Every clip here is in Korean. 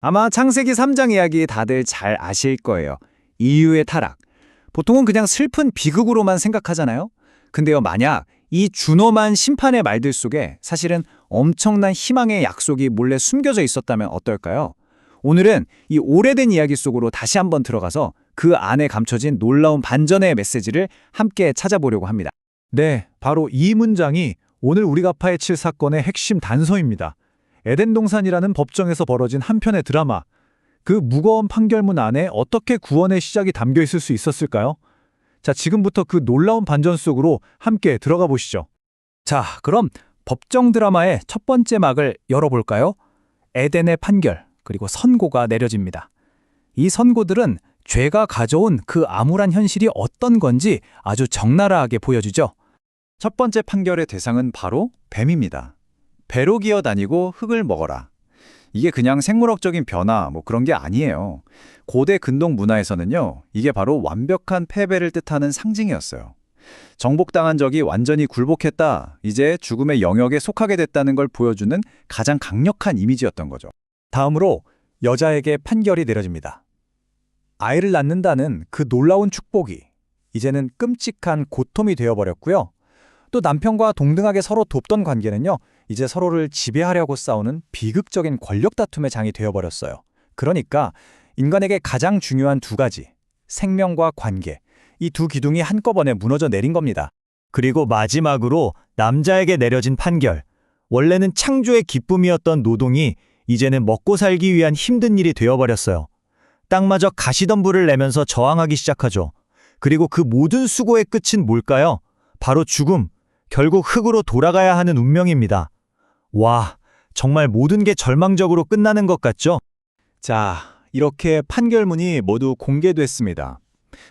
아마 창세기 3장 이야기 다들 잘 아실 거예요. 인류의 타락. 보통은 그냥 슬픈 비극으로만 생각하잖아요. 근데요, 만약 이 준엄한 심판의 말들 속에 사실은 엄청난 희망의 약속이 몰래 숨겨져 있었다면 어떨까요? 오늘은 이 오래된 이야기 속으로 다시 한번 들어가서 그 안에 감춰진 놀라운 반전의 메시지를 함께 찾아보려고 합니다. 네, 바로 이 문장이 오늘 우리가 파헤칠 사건의 핵심 단서입니다. 에덴 동산이라는 법정에서 벌어진 한 편의 드라마. 그 무거운 판결문 안에 어떻게 구원의 시작이 담겨 있을 수 있었을까요? 자, 지금부터 그 놀라운 반전 속으로 함께 들어가 보시죠. 자, 그럼 법정 드라마의 첫 번째 막을 열어볼까요? 에덴의 판결, 그리고 선고가 내려집니다. 이 선고들은 죄가 가져온 그 암울한 현실이 어떤 건지 아주 적나라하게 보여주죠. 첫 번째 판결의 대상은 바로 뱀입니다. 배로 기어 다니고 흙을 먹어라. 이게 그냥 생물학적인 변화 그런 게 아니에요. 고대 근동 문화에서는요, 이게 바로 완벽한 패배를 뜻하는 상징이었어요. 정복당한 적이 완전히 굴복했다, 이제 죽음의 영역에 속하게 됐다는 걸 보여주는 가장 강력한 이미지였던 거죠. 다음으로 여자에게 판결이 내려집니다. 아이를 낳는다는 그 놀라운 축복이 이제는 끔찍한 고통이 되어버렸고요. 또 남편과 동등하게 서로 돕던 관계는요, 이제 서로를 지배하려고 싸우는 비극적인 권력 다툼의 장이 되어버렸어요. 그러니까 인간에게 가장 중요한 두 가지, 생명과 관계, 이 두 기둥이 한꺼번에 무너져 내린 겁니다. 그리고 마지막으로 남자에게 내려진 판결. 원래는 창조의 기쁨이었던 노동이 이제는 먹고 살기 위한 힘든 일이 되어버렸어요. 땅마저 가시덤불을 내면서 저항하기 시작하죠. 그리고 그 모든 수고의 끝은 뭘까요? 바로 죽음, 결국 흙으로 돌아가야 하는 운명입니다. 와, 정말 모든 게 절망적으로 끝나는 것 같죠? 자, 이렇게 판결문이 모두 공개됐습니다.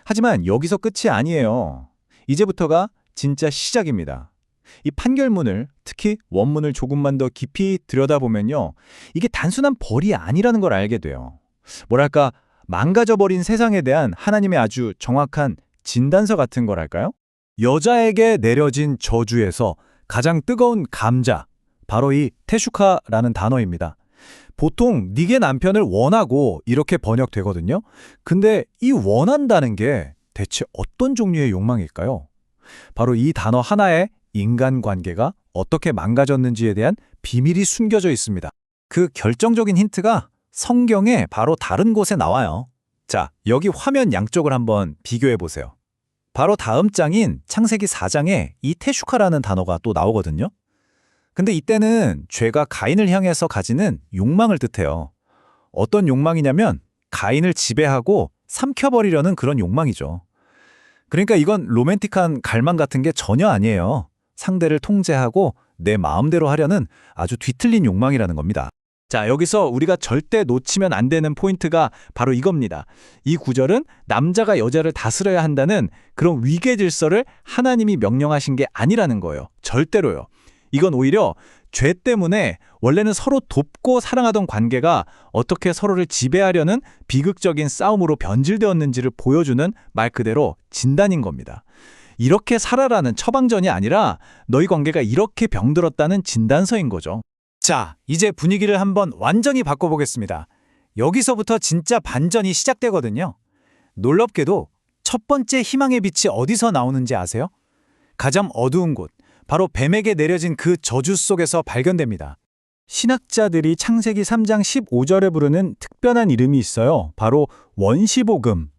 하지만 여기서 끝이 아니에요. 이제부터가 진짜 시작입니다. 이 판결문을, 특히 원문을 조금만 더 깊이 들여다보면요, 이게 단순한 벌이 아니라는 걸 알게 돼요. 뭐랄까, 망가져버린 세상에 대한 하나님의 아주 정확한 진단서 같은 거랄까요? 여자에게 내려진 저주에서 가장 뜨거운 감자, 바로 이 테슈카라는 단어입니다. 보통 네게 남편을 원하고 이렇게 번역되거든요. 근데 이 원한다는 게 대체 어떤 종류의 욕망일까요? 바로 이 단어 하나에 인간관계가 어떻게 망가졌는지에 대한 비밀이 숨겨져 있습니다. 그 결정적인 힌트가 성경의 바로 다른 곳에 나와요. 자, 여기 화면 양쪽을 한번 비교해 보세요. 바로 다음 장인 창세기 4장에 이 테슈카라는 단어가 또 나오거든요. 근데 이때는 죄가 가인을 향해서 가지는 욕망을 뜻해요. 어떤 욕망이냐면 가인을 지배하고 삼켜버리려는 그런 욕망이죠. 그러니까 이건 로맨틱한 갈망 같은 게 전혀 아니에요. 상대를 통제하고 내 마음대로 하려는 아주 뒤틀린 욕망이라는 겁니다. 자, 여기서 우리가 절대 놓치면 안 되는 포인트가 바로 이겁니다. 이 구절은 남자가 여자를 다스려야 한다는 그런 위계 질서를 하나님이 명령하신 게 아니라는 거예요. 절대로요. 이건 오히려 죄 때문에 원래는 서로 돕고 사랑하던 관계가 어떻게 서로를 지배하려는 비극적인 싸움으로 변질되었는지를 보여주는 말 그대로 진단인 겁니다. 이렇게 살아라는 처방전이 아니라 너희 관계가 이렇게 병들었다는 진단서인 거죠. 자, 이제 분위기를 한번 완전히 바꿔보겠습니다. 여기서부터 진짜 반전이 시작되거든요. 놀랍게도 첫 번째 희망의 빛이 어디서 나오는지 아세요? 가장 어두운 곳, 바로 뱀에게 내려진 그 저주 속에서 발견됩니다. 신학자들이 창세기 3장 15절에 부르는 특별한 이름이 있어요. 바로 원시복음.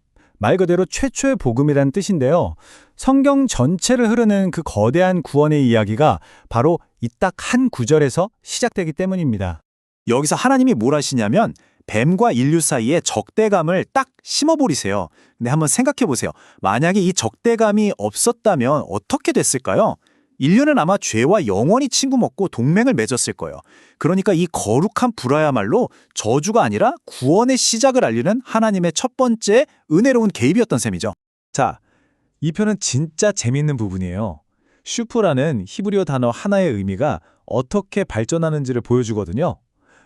말 그대로 최초의 복음이라는 뜻인데요. 성경 전체를 흐르는 그 거대한 구원의 이야기가 바로 이 딱 한 구절에서 시작되기 때문입니다. 여기서 하나님이 뭘 하시냐면 뱀과 인류 사이에 적대감을 딱 심어버리세요. 근데 한번 생각해 보세요. 만약에 이 적대감이 없었다면 어떻게 됐을까요? 인류는 아마 죄와 영원히 친구 먹고 동맹을 맺었을 거예요. 그러니까 이 거룩한 불화야말로 저주가 아니라 구원의 시작을 알리는 하나님의 첫 번째 은혜로운 개입이었던 셈이죠. 자, 이 표는 진짜 재밌는 부분이에요. 슈프라는 히브리어 단어 하나의 의미가 어떻게 발전하는지를 보여주거든요.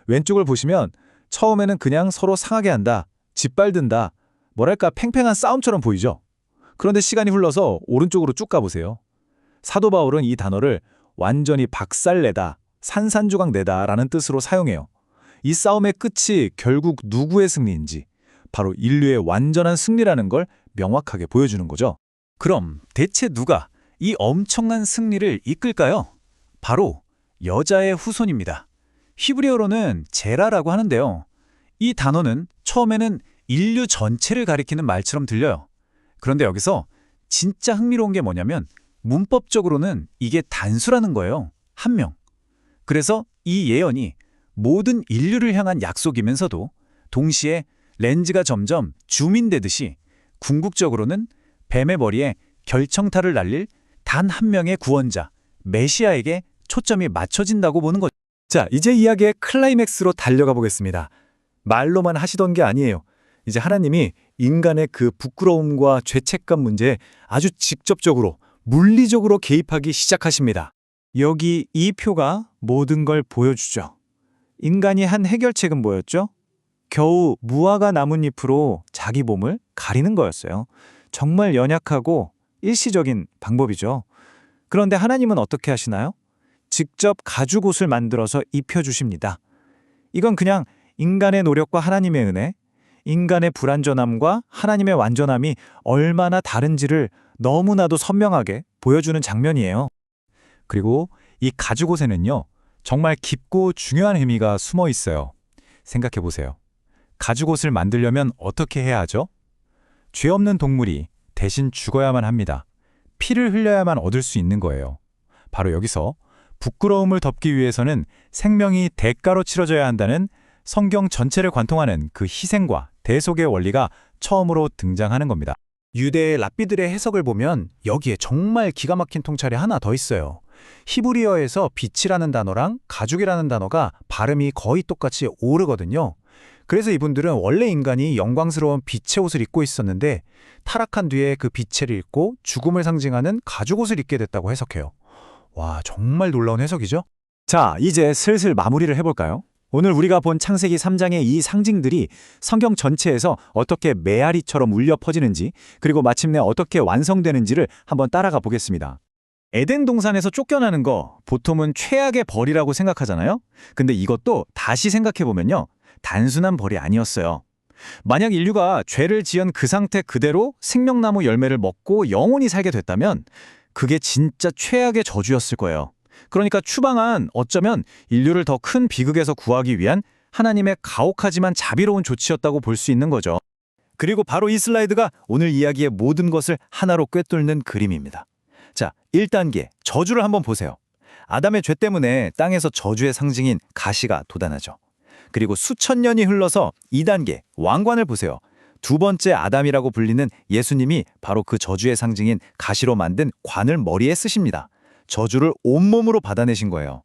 왼쪽을 보시면 처음에는 그냥 서로 상하게 한다, 짓밟든다, 뭐랄까 팽팽한 싸움처럼 보이죠? 그런데 시간이 흘러서 오른쪽으로 쭉 가보세요. 사도 바울은 이 단어를 완전히 박살내다, 산산조각 내다 라는 뜻으로 사용해요. 이 싸움의 끝이 결국 누구의 승리인지, 바로 인류의 완전한 승리라는 걸 명확하게 보여주는 거죠. 그럼 대체 누가 이 엄청난 승리를 이끌까요? 바로 여자의 후손입니다. 히브리어로는 제라라고 하는데요. 이 단어는 처음에는 인류 전체를 가리키는 말처럼 들려요. 그런데 여기서 진짜 흥미로운 게 뭐냐면 문법적으로는 이게 단수라는 거예요. 한 명. 그래서 이 예언이 모든 인류를 향한 약속이면서도 동시에 렌즈가 점점 줌인되듯이 궁극적으로는 뱀의 머리에 결정타를 날릴 단 한 명의 구원자, 메시아에게 초점이 맞춰진다고 보는 거죠. 자, 이제 이야기의 클라이맥스로 달려가 보겠습니다. 말로만 하시던 게 아니에요. 이제 하나님이 인간의 그 부끄러움과 죄책감 문제에 아주 직접적으로, 물리적으로 개입하기 시작하십니다. 여기 이 표가 모든 걸 보여주죠. 인간이 한 해결책은 뭐였죠? 겨우 무화과 나뭇잎으로 자기 몸을 가리는 거였어요. 정말 연약하고 일시적인 방법이죠. 그런데 하나님은 어떻게 하시나요? 직접 가죽옷을 만들어서 입혀주십니다. 이건 그냥 인간의 노력과 하나님의 은혜, 인간의 불완전함과 하나님의 완전함이 얼마나 다른지를 너무나도 선명하게 보여주는 장면이에요. 그리고 이 가죽옷에는요, 정말 깊고 중요한 의미가 숨어 있어요. 생각해 보세요. 가죽옷을 만들려면 어떻게 해야 하죠? 죄 없는 동물이 대신 죽어야만 합니다. 피를 흘려야만 얻을 수 있는 거예요. 바로 여기서 부끄러움을 덮기 위해서는 생명이 대가로 치러져야 한다는 성경 전체를 관통하는 그 희생과 대속의 원리가 처음으로 등장하는 겁니다. 유대의 랍비들의 해석을 보면 여기에 정말 기가 막힌 통찰이 하나 더 있어요. 히브리어에서 빛이라는 단어랑 가죽이라는 단어가 발음이 거의 똑같이 오르거든요. 그래서 이분들은 원래 인간이 영광스러운 빛의 옷을 입고 있었는데 타락한 뒤에 그 빛을 잃고 죽음을 상징하는 가죽옷을 입게 됐다고 해석해요. 와, 정말 놀라운 해석이죠? 자, 이제 슬슬 마무리를 해볼까요? 오늘 우리가 본 창세기 3장의 이 상징들이 성경 전체에서 어떻게 메아리처럼 울려 퍼지는지, 그리고 마침내 어떻게 완성되는지를 한번 따라가 보겠습니다. 에덴 동산에서 쫓겨나는 거 보통은 최악의 벌이라고 생각하잖아요? 근데 이것도 다시 생각해보면요, 단순한 벌이 아니었어요. 만약 인류가 죄를 지은 그 상태 그대로 생명나무 열매를 먹고 영원히 살게 됐다면 그게 진짜 최악의 저주였을 거예요. 그러니까 추방한 어쩌면 인류를 더 큰 비극에서 구하기 위한 하나님의 가혹하지만 자비로운 조치였다고 볼 수 있는 거죠. 그리고 바로 이 슬라이드가 오늘 이야기의 모든 것을 하나로 꿰뚫는 그림입니다. 자, 1단계, 저주를 한번 보세요. 아담의 죄 때문에 땅에서 저주의 상징인 가시가 돋아나죠. 그리고 수천 년이 흘러서 2단계, 왕관을 보세요. 두 번째 아담이라고 불리는 예수님이 바로 그 저주의 상징인 가시로 만든 관을 머리에 쓰십니다. 저주를 온몸으로 받아내신 거예요.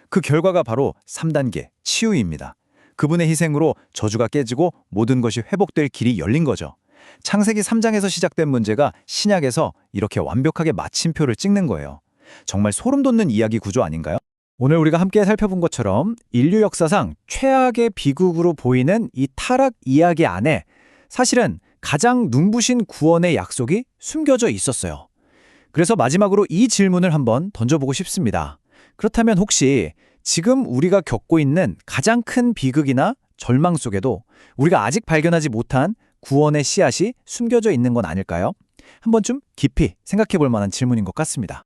그 결과가 바로 3단계, 치유입니다. 그분의 희생으로 저주가 깨지고 모든 것이 회복될 길이 열린 거죠. 창세기 3장에서 시작된 문제가 신약에서 이렇게 완벽하게 마침표를 찍는 거예요. 정말 소름 돋는 이야기 구조 아닌가요? 오늘 우리가 함께 살펴본 것처럼 인류 역사상 최악의 비극으로 보이는 이 타락 이야기 안에 사실은 가장 눈부신 구원의 약속이 숨겨져 있었어요. 그래서 마지막으로 이 질문을 한번 던져보고 싶습니다. 그렇다면 혹시 지금 우리가 겪고 있는 가장 큰 비극이나 절망 속에도 우리가 아직 발견하지 못한 구원의 씨앗이 숨겨져 있는 건 아닐까요? 한 번쯤 깊이 생각해 볼 만한 질문인 것 같습니다.